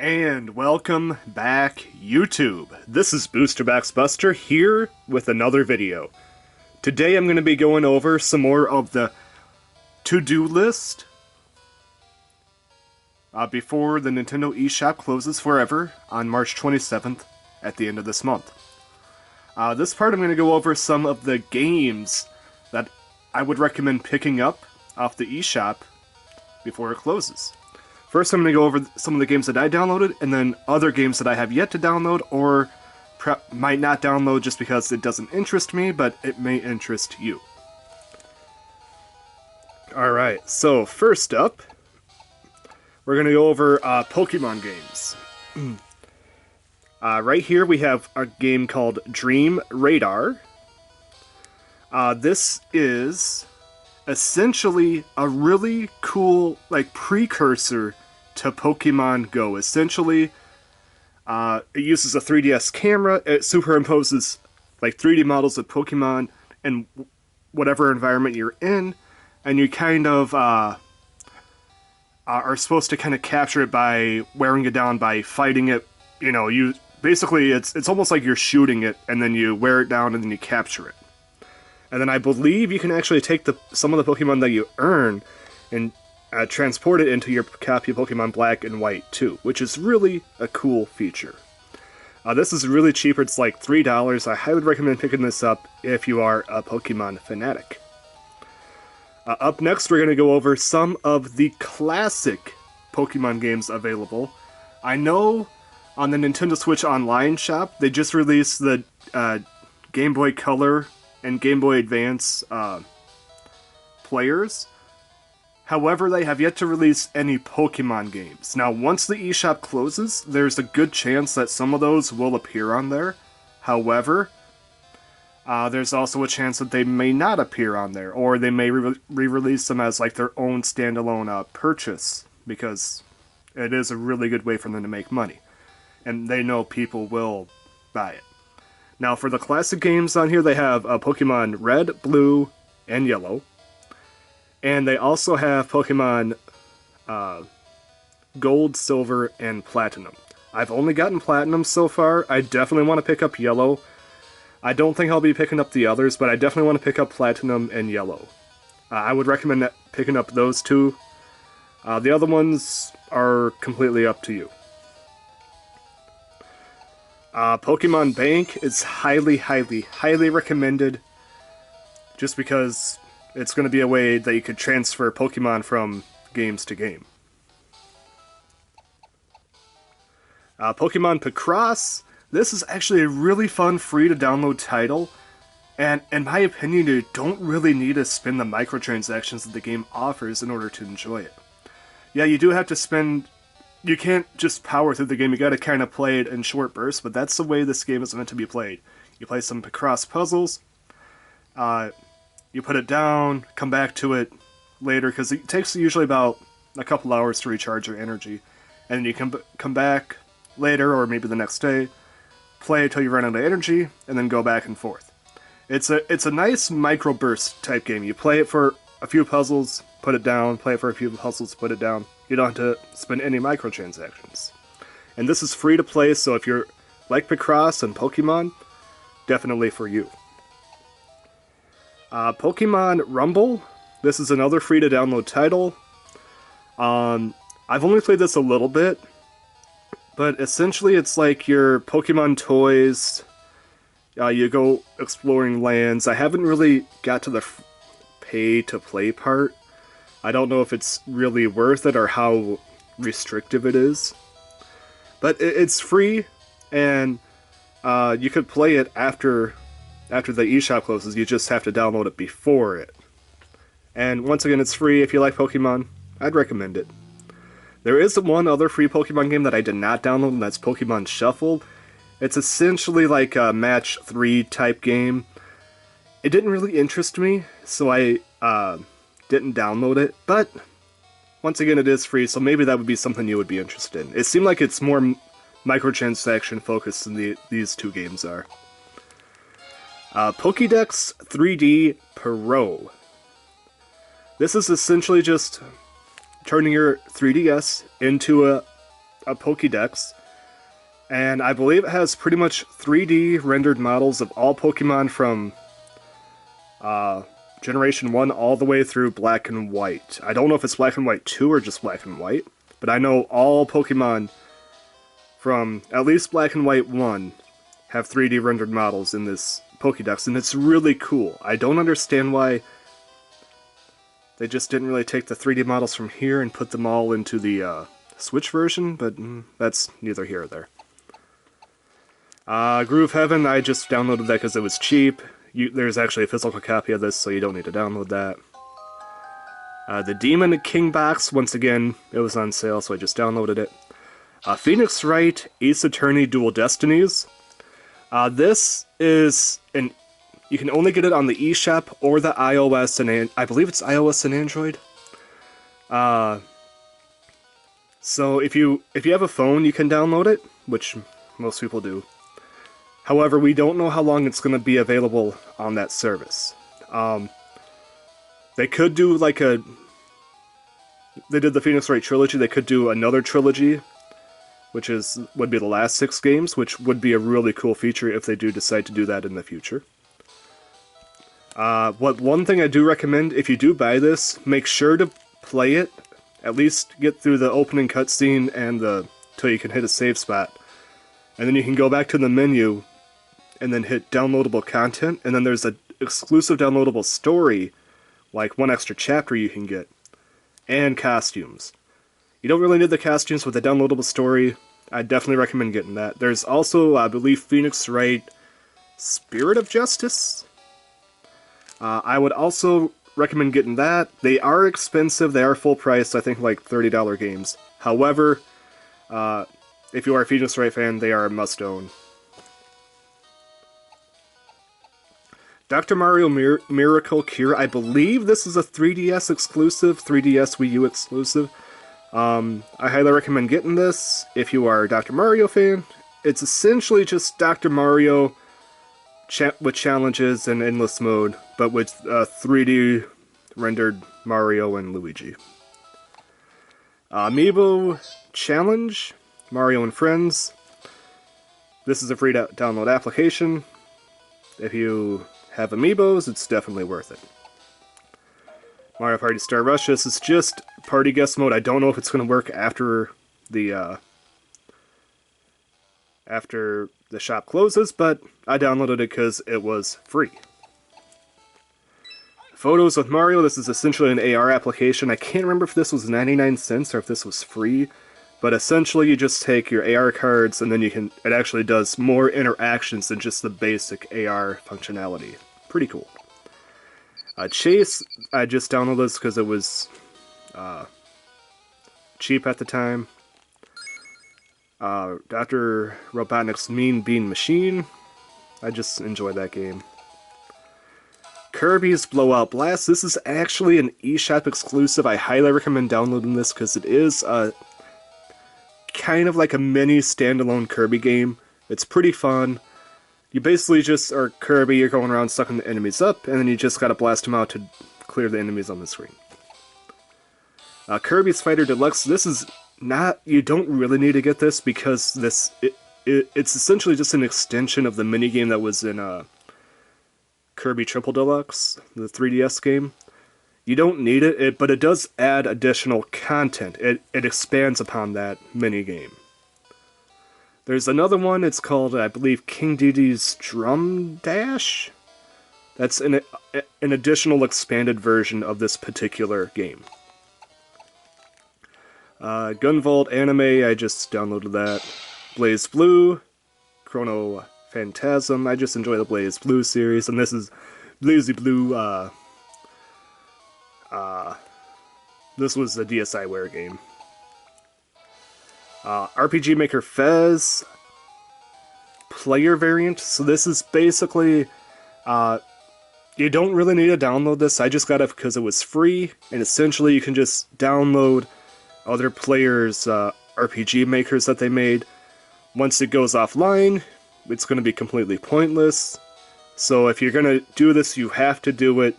And welcome back, YouTube. This is Boosterbox Buster here with another video. Today I'm going to be going over some more of the to-do list before the Nintendo eShop closes forever on March 27th at the end of this month. This part I'm going to go over some of the games that I would recommend picking up off the eShop before it closes. First, I'm going to go over some of the games that I downloaded, and then other games that I have yet to download, or might not download just because it doesn't interest me, but it may interest you. Alright, so first up, we're going to go over Pokemon games. Right here we have a game called Dream Radar. This is essentially a really cool, precursor to Pokemon Go. Essentially, it uses a 3DS camera. It superimposes 3D models of Pokemon in whatever environment you're in, and you kind of are supposed to kind of capture it by wearing it down, by fighting it. You know, basically it's almost like you're shooting it, and then you wear it down, and then you capture it. And then I believe you can actually take some of the Pokemon that you earn and transport it into your copy of Pokemon Black and White too, which is really a cool feature. This is really cheaper, it's like $3. I highly recommend picking this up if you are a Pokemon fanatic. Up next, we're going to go over some of the classic Pokemon games available. I know on the Nintendo Switch Online shop, they just released the Game Boy Color and Game Boy Advance players. However, they have yet to release any Pokemon games. Now, once the eShop closes, there's a good chance that some of those will appear on there. However, there's also a chance that they may not appear on there, or they may re-release them as their own standalone purchase, because it is a really good way for them to make money, and they know people will buy it. Now, for the classic games on here, they have Pokemon Red, Blue, and Yellow. And they also have Pokemon Gold, Silver, and Platinum. I've only gotten Platinum so far. I definitely want to pick up Yellow. I don't think I'll be picking up the others, but I definitely want to pick up Platinum and Yellow. I would recommend picking up those two. The other ones are completely up to you. Pokemon Bank is highly, highly, highly recommended, just because it's going to be a way that you could transfer Pokemon from games to game. Pokemon Picross, this is actually a really fun free-to-download title, and in my opinion, you don't really need to spend the microtransactions that the game offers in order to enjoy it. Yeah, you do have to spend. You can't just power through the game, you gotta kind of play it in short bursts, but that's the way this game is meant to be played. You play some Picross puzzles, you put it down, come back to it later, because it takes usually about a couple hours to recharge your energy, and then you come back later, or maybe the next day, play until you run out of energy, and then go back and forth. It's a nice micro-burst type game. You play it for a few puzzles, put it down, play it for a few puzzles, put it down. You don't have to spend any microtransactions. And this is free to play, so if you're like Picross and Pokemon, definitely for you. Pokemon Rumble, this is another free to download title. I've only played this a little bit, but essentially it's like your Pokemon toys. You go exploring lands. I haven't really got to the pay to play part. I don't know if it's really worth it or how restrictive it is. But it's free, and you could play it after the eShop closes. You just have to download it before it. And once again, it's free. If you like Pokemon, I'd recommend it. There is one other free Pokemon game that I did not download, and that's Pokemon Shuffle. It's essentially like a match 3 type game. It didn't really interest me, so I didn't download it, but once again, it is free, so maybe that would be something you would be interested in. It seemed like it's more microtransaction focused than these two games are. Pokédex 3D Pro. This is essentially just turning your 3DS into a a Pokédex, and I believe it has pretty much 3D rendered models of all Pokemon from Generation 1 all the way through Black and White. I don't know if it's Black and White 2 or just Black and White, but I know all Pokemon from at least Black and White 1 have 3D rendered models in this Pokédex, and it's really cool. I don't understand why they just didn't really take the 3D models from here and put them all into the Switch version, but that's neither here or there. Groove Heaven, I just downloaded that because it was cheap. There's actually a physical copy of this, so you don't need to download that. The Demon King box, once again, it was on sale, so I just downloaded it. Phoenix Wright, Ace Attorney Dual Destinies. This is you can only get it on the eShop or the iOS and I believe it's iOS and Android. So if you have a phone, you can download it, which most people do. However, we don't know how long it's going to be available on that service. They could do like they did the Phoenix Wright trilogy. They could do another trilogy, which would be the last 6 games, which would be a really cool feature if they do decide to do that in the future. One thing I do recommend, if you do buy this, make sure to play it, at least get through the opening cutscene and till you can hit a save spot. And then you can go back to the menu and then hit downloadable content, and then there's an exclusive downloadable story, like 1 extra chapter you can get, and costumes. You don't really need the costumes with the downloadable story. I definitely recommend getting that. There's also, I believe, Phoenix Wright Spirit of Justice. I would also recommend getting that. They are expensive. They are full price. I think like $30 games. However, if you are a Phoenix Wright fan, they are a must-own. Dr. Mario Miracle Cure. I believe this is a 3DS exclusive, 3DS Wii U exclusive. I highly recommend getting this if you are a Dr. Mario fan. It's essentially just Dr. Mario with challenges and endless mode, but with 3D rendered Mario and Luigi. Amiibo Challenge, Mario and Friends. This is a free download application. If you have Amiibos, it's definitely worth it. Mario Party Star Rush, this is just party guest mode. I don't know if it's going to work after the shop closes, but I downloaded it because it was free. Photos with Mario, this is essentially an AR application. I can't remember if this was 99 cents or if this was free, but essentially you just take your AR cards and then it actually does more interactions than just the basic AR functionality. Pretty cool. Chase, I just downloaded this because it was cheap at the time. Dr. Robotnik's Mean Bean Machine, I just enjoy that game. Kirby's Blowout Blast, this is actually an eShop exclusive. I highly recommend downloading this because it is kind of like a mini standalone Kirby game. It's pretty fun. You basically just are Kirby, you're going around sucking the enemies up, and then you just gotta blast them out to clear the enemies on the screen. Kirby's Fighter Deluxe, this is not, you don't really need to get this because it's essentially just an extension of the minigame that was in Kirby Triple Deluxe, the 3DS game. You don't need it, but it does add additional content. It expands upon that minigame. There's another one, it's called, I believe, King Dedede's Drum Dash? That's an additional expanded version of this particular game. Gunvolt Anime, I just downloaded that. Blaze Blue, Chrono Phantasm, I just enjoy the Blaze Blue series, and this is Blazy Blue, this was the DSiWare game. RPG Maker Fez Player variant. So this is basically, you don't really need to download this. I just got it because it was free, and essentially you can just download other players' RPG makers that they made. Once it goes offline, it's going to be completely pointless. So if you're going to do this, you have to do it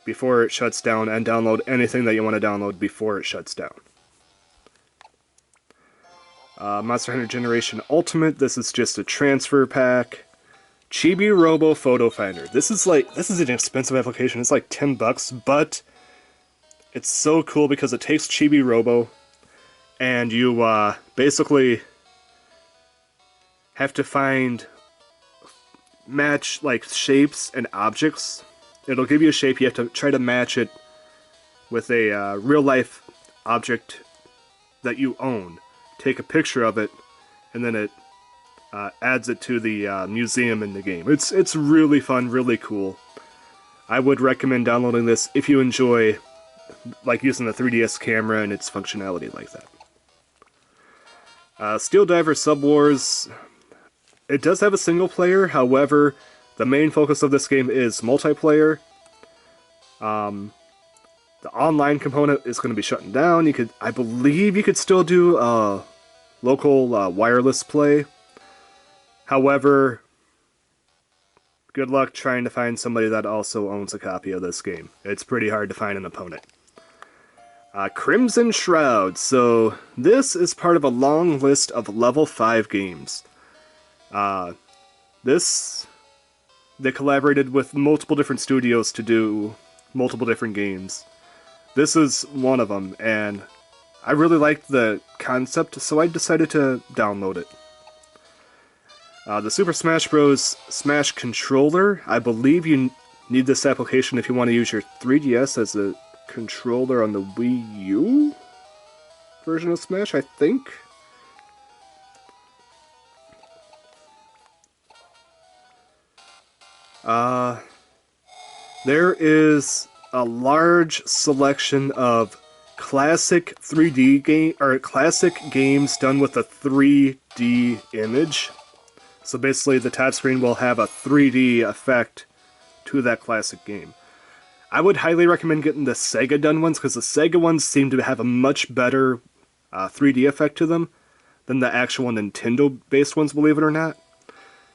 before it shuts down, and download anything that you want to download before it shuts down. Monster Hunter Generation Ultimate, this is just a transfer pack. Chibi Robo Photo Finder. This is an expensive application. It's like 10 bucks, but it's so cool because it takes Chibi Robo and you basically have to match like shapes and objects. It'll give you a shape, you have to try to match it with a real life object that you own. Take a picture of it, and then it adds it to the museum in the game. It's really fun, really cool. I would recommend downloading this if you enjoy like using the 3DS camera and its functionality like that. Steel Diver Sub Wars. It does have a single player, however, the main focus of this game is multiplayer. The online component is going to be shutting down. I believe you could still do local wireless play. However, good luck trying to find somebody that also owns a copy of this game. It's pretty hard to find an opponent. Crimson Shroud. So this is part of a long list of level 5 games. They collaborated with multiple different studios to do multiple different games. This is one of them, and I really liked the concept, so I decided to download it. The Super Smash Bros. Smash controller. I believe you need this application if you want to use your 3DS as a controller on the Wii U version of Smash, I think. There is a large selection of classic 3D game or classic games done with a 3D image. So basically the top screen will have a 3D effect to that classic game. I would highly recommend getting the Sega done ones because the Sega ones seem to have a much better 3D effect to them than the actual Nintendo based ones, believe it or not.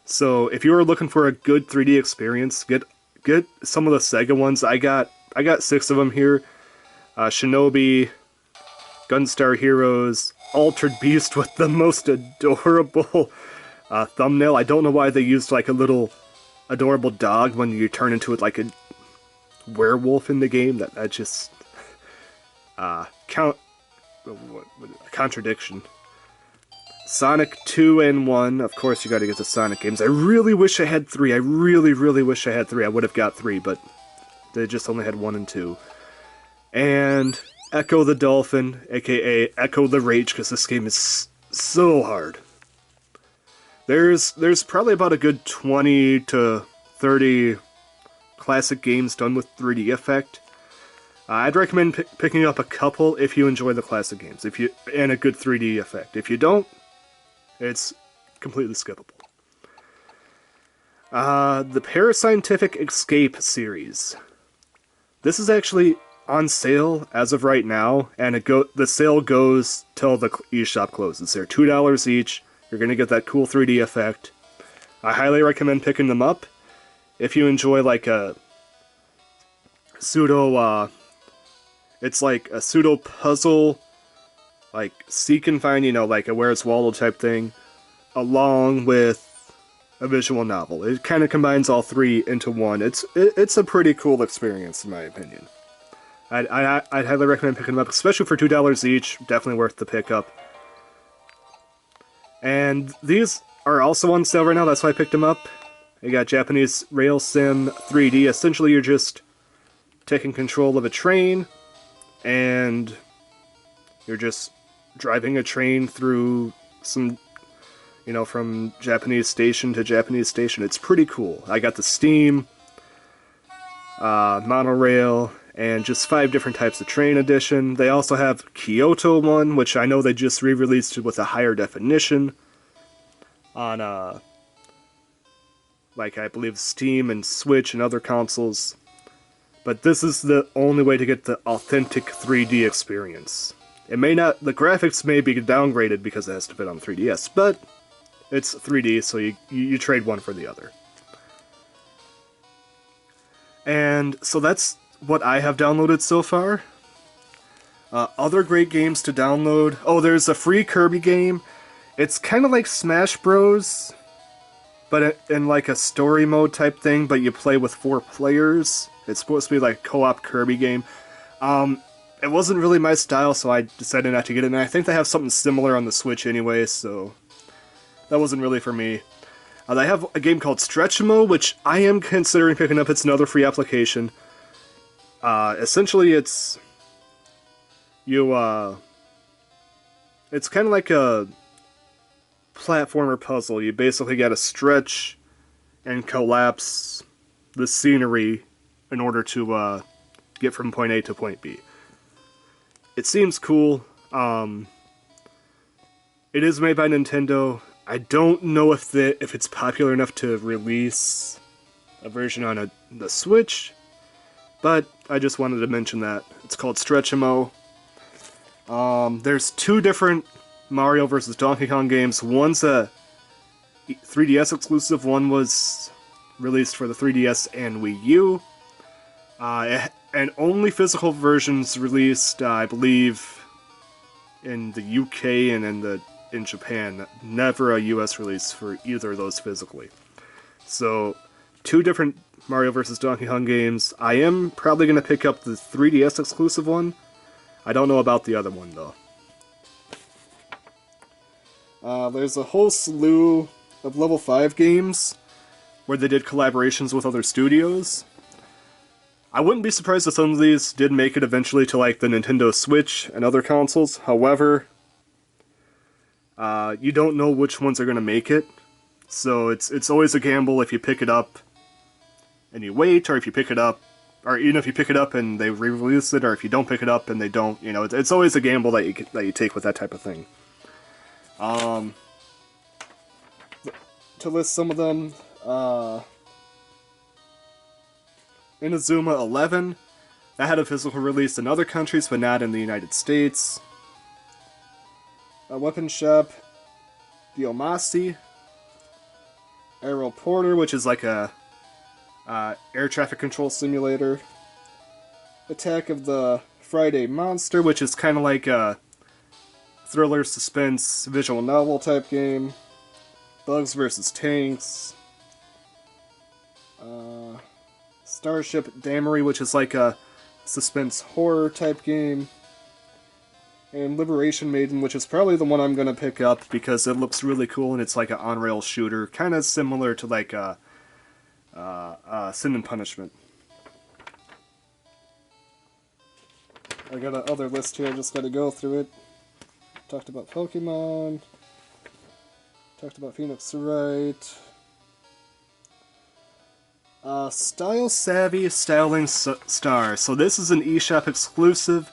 So if you are looking for a good 3D experience, get some of the Sega ones. I got 6 of them here. Shinobi, Gunstar Heroes, Altered Beast with the most adorable thumbnail. I don't know why they used like a little adorable dog when you turn into it like a werewolf in the game. That just contradiction. Sonic 2 and 1, of course you gotta get the Sonic games. I really wish I had 3. I really wish I had 3. I would have got 3, but they just only had 1 and 2. And Echo the Dolphin, aka Echo the Rage, because this game is so hard. There's probably about a good 20 to 30 classic games done with 3D effect. I'd recommend picking up a couple if you enjoy the classic games, and a good 3D effect. If you don't, it's completely skippable. The Parascientific Escape series. This is actually on sale as of right now, and the sale goes till the eShop closes. They're $2 each. You're going to get that cool 3D effect. I highly recommend picking them up if you enjoy like a pseudo... it's like a pseudo puzzle, like seek and find, like a Where's Waldo type thing, along with a visual novel. It kind of combines all 3 into one. It's a pretty cool experience in my opinion. I'd highly recommend picking them up, especially for $2 each. Definitely worth the pickup. And these are also on sale right now. That's why I picked them up. You got Japanese Rail Sim 3D. Essentially, you're just taking control of a train, and you're just driving a train through some, from Japanese station to Japanese station. It's pretty cool. I got the Steam, monorail, and just 5 different types of train edition. They also have Kyoto one, which I know they just re-released with a higher definition on, I believe Steam and Switch and other consoles. But this is the only way to get the authentic 3D experience. The graphics may be downgraded because it has to fit on 3DS, but it's 3D, so you trade one for the other. And so that's what I have downloaded so far. Other great games to download. Oh, there's a free Kirby game. It's kind of like Smash Bros, but in like a story mode type thing, but you play with 4 players. It's supposed to be like a co-op Kirby game. It wasn't really my style, so I decided not to get it, and I think they have something similar on the Switch anyway, so that wasn't really for me. They have a game called Stretchimo, which I am considering picking up. It's another free application. Essentially, it's it's kind of like a platformer puzzle. You basically got to stretch and collapse the scenery in order to get from point A to point B. It seems cool. It is made by Nintendo. I don't know if it's popular enough to release a version on the Switch, but I just wanted to mention that. It's called Stretchimo. There's 2 different Mario vs. Donkey Kong games. One's a 3DS exclusive, one was released for the 3DS and Wii U. And only physical versions released, I believe, in the UK and in Japan. Never a US release for either of those physically. So, 2 different Mario vs. Donkey Kong games. I am probably going to pick up the 3DS exclusive one. I don't know about the other one, though. There's a whole slew of level 5 games where they did collaborations with other studios. I wouldn't be surprised if some of these did make it eventually to like the Nintendo Switch and other consoles. However, you don't know which ones are going to make it. So it's always a gamble if you pick it up and you wait, or if you pick it up, or even if you pick it up and they re-release it, or if you don't pick it up and they don't, you know, it's always a gamble that you take with that type of thing. To list some of them, Inazuma 11, that had a physical release in other countries, but not in the United States. Weapon Shop, Diomasi, Aero Porter, which is like a air traffic control simulator. Attack of the Friday Monster, which is kind of like a thriller, suspense, visual novel type game. Bugs vs. Tanks. Starship Damery, which is like a suspense horror type game. And Liberation Maiden, which is probably the one I'm going to pick up because it looks really cool and it's like an on-rail shooter, kind of similar to like Sin and Punishment. I got another list here, I just got to go through it. Talked about Pokemon. Talked about Phoenix Wright. Style Savvy Styling Star. So this is an eShop exclusive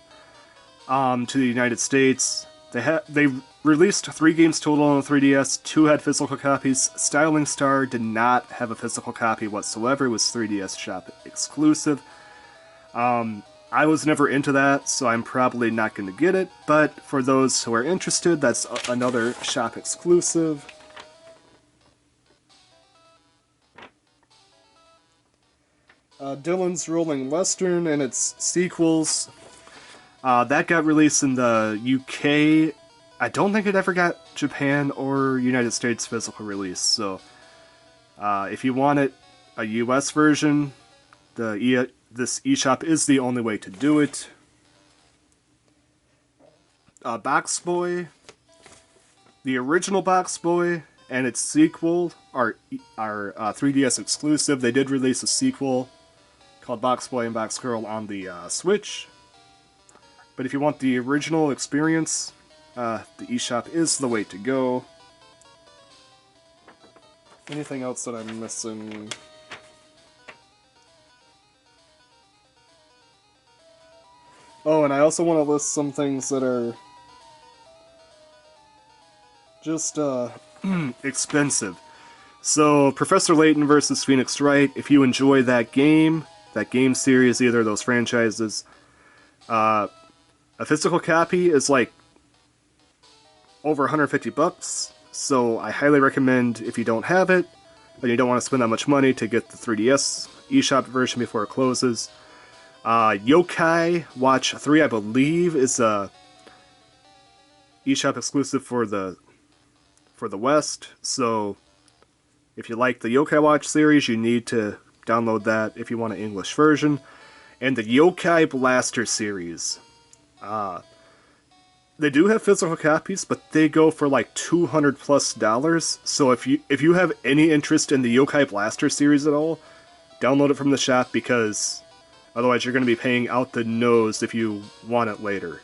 to the United States. They released 3 games total on the 3DS. 2 had physical copies. Styling Star did not have a physical copy whatsoever. It was 3DS shop exclusive. I was never into that, so I'm probably not going to get it. But for those who are interested, that's another shop exclusive. Dylan's Rolling Western and its sequels. That got released in the UK. I don't think it ever got Japan or United States physical release, so if you want it, a US version, this eShop is the only way to do it. Box Boy, the original Box Boy and its sequel are 3DS exclusive. They did release a sequel called Box Boy and Box Girl on the Switch. But if you want the original experience, the eShop is the way to go. Anything else that I'm missing? Oh, and I also want to list some things that are just expensive. So, Professor Layton vs. Phoenix Wright, if you enjoy that game series, either of those franchises, a physical copy is like over $150, so I highly recommend, if you don't have it, and you don't want to spend that much money, to get the 3DS eShop version before it closes. Yokai Watch 3, I believe, is a eShop exclusive for the for the West, so if you like the Yokai Watch series, you need to download that if you want an English version. And the Yokai Blaster series. They do have physical copies, but they go for like $200+. So if you have any interest in the Yokai Blaster series at all, download it from the shop, because otherwise you're going to be paying out the nose if you want it later.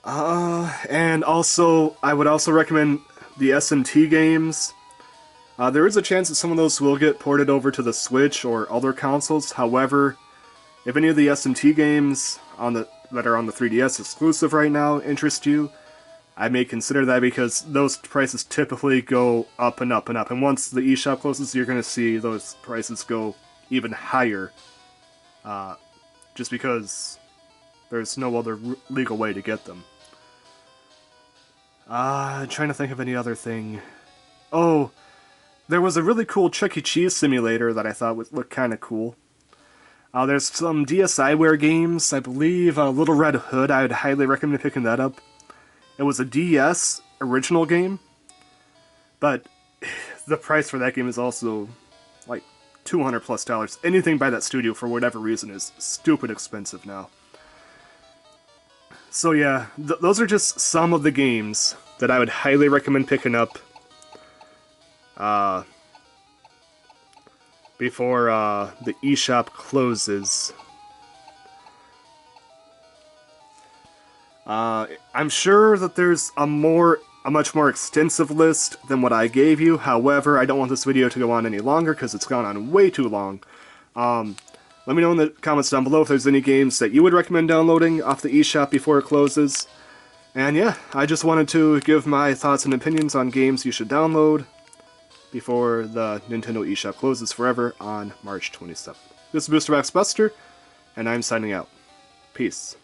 And also, I would also recommend the SMT games. There is a chance that some of those will get ported over to the Switch or other consoles. However, if any of the SMT games that are on the 3DS exclusive right now interest you, I may consider that, because those prices typically go up and up and up. And once the eShop closes, you're going to see those prices go even higher. Just because there's no other legal way to get them. I'm trying to think of any other thing. Oh, there was a really cool Chuck E. Cheese simulator that I thought looked kind of cool. There's some DSiWare games, I believe Little Red Hood, I would highly recommend picking that up. It was a DS original game, but the price for that game is also like $200+. Anything by that studio, for whatever reason, is stupid expensive now. So yeah, those are just some of the games that I would highly recommend picking up before the eShop closes. I'm sure that there's a much more extensive list than what I gave you. However, I don't want this video to go on any longer, because it's gone on way too long. Let me know in the comments down below if there's any games that you would recommend downloading off the eShop before it closes. And yeah, I just wanted to give my thoughts and opinions on games you should download before the Nintendo eShop closes forever on March 27th. This is Booster Box Buster, and I'm signing out. Peace.